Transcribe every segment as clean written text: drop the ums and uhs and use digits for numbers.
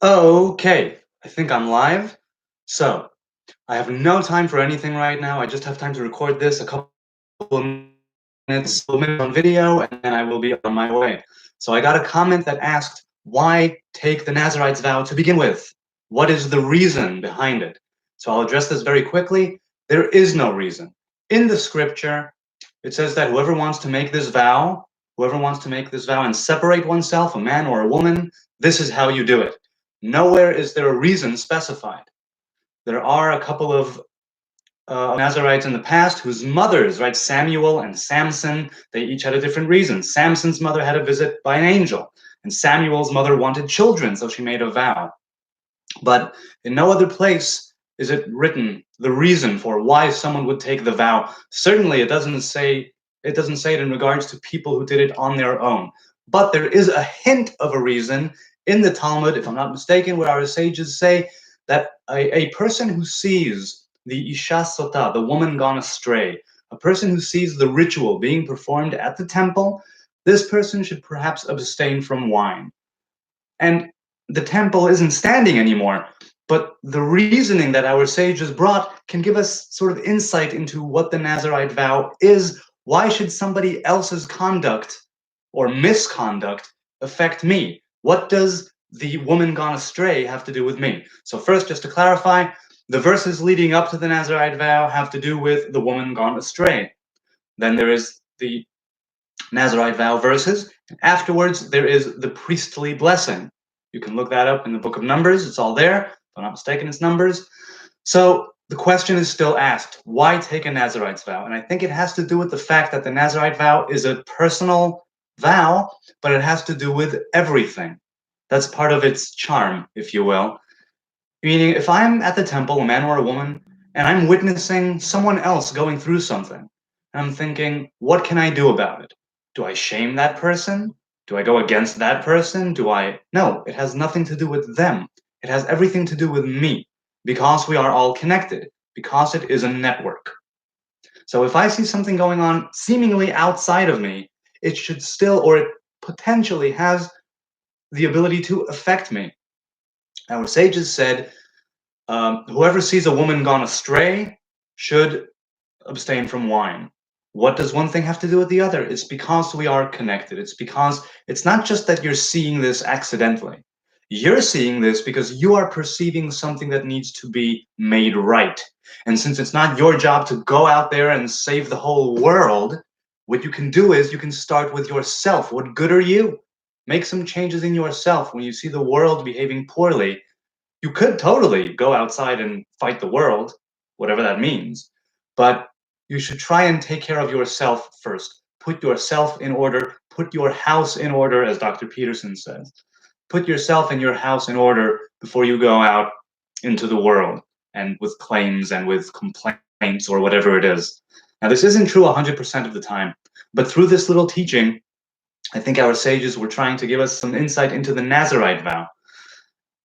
Okay, I think I'm live. So, I have no time for anything right now. I just have time to record this a couple of minutes on video, and then I will be on my way. So, I got a comment that asked, why take the Nazarite's vow to begin with? What is the reason behind it? So, I'll address this very quickly. There is no reason. In the scripture, it says that whoever wants to make this vow and separate oneself, a man or a woman, this is how you do it. Nowhere is there a reason specified. There are a couple of Nazarites in the past whose mothers, right, Samuel and Samson, they each had a different reason. Samson's mother had a visit by an angel, and Samuel's mother wanted children, so she made a vow. But in no other place is it written the reason for why someone would take the vow. Certainly, it doesn't say it in regards to people who did it on their own. But there is a hint of a reason in the Talmud, if I'm not mistaken, where our sages say that a person who sees the Isha Sota, the woman gone astray, a person who sees the ritual being performed at the temple, this person should perhaps abstain from wine. And the temple isn't standing anymore. But the reasoning that our sages brought can give us sort of insight into what the Nazarite vow is. Why should somebody else's conduct or misconduct affect me? What does the woman gone astray have to do with me? So first, just to clarify, the verses leading up to the Nazarite vow have to do with the woman gone astray. Then there is the Nazarite vow verses. Afterwards, there is the priestly blessing. You can look that up in the book of Numbers. It's all there. If I'm not mistaken, it's Numbers. So the question is still asked, why take a Nazarite's vow? And I think it has to do with the fact that the Nazarite vow is a personal vow, but it has to do with everything. That's part of its charm, if you will. Meaning, if I'm at the temple, a man or a woman, and I'm witnessing someone else going through something, and I'm thinking, what can I do about it? Do I shame that person? Do I go against that person? No, it has nothing to do with them. It has everything to do with me, because we are all connected, because it is a network. So if I see something going on seemingly outside of me, it should still, or it potentially has the ability to affect me. Our sages said, whoever sees a woman gone astray should abstain from wine. What does one thing have to do with the other? It's because we are connected. It's because it's not just that you're seeing this accidentally. You're seeing this because you are perceiving something that needs to be made right. And since it's not your job to go out there and save the whole world, what you can do is you can start with yourself. What good are you? Make some changes in yourself. When you see the world behaving poorly, you could totally go outside and fight the world, whatever that means. But you should try and take care of yourself first. Put yourself in order. Put your house in order, as Dr. Peterson says. Put yourself and your house in order before you go out into the world and with claims and with complaints or whatever it is. Now, this isn't true 100% of the time, but through this little teaching, I think our sages were trying to give us some insight into the Nazarite vow.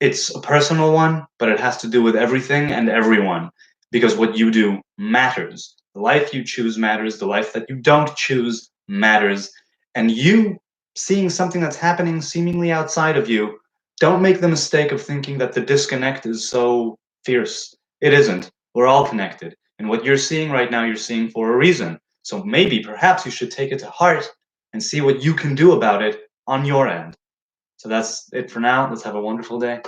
It's a personal one, but it has to do with everything and everyone, because what you do matters. The life you choose matters. The life that you don't choose matters. And you seeing something that's happening seemingly outside of you, don't make the mistake of thinking that the disconnect is so fierce. It isn't. We're all connected. And what you're seeing right now, you're seeing for a reason. So maybe, perhaps you should take it to heart and see what you can do about it on your end. So that's it for now. Let's have a wonderful day.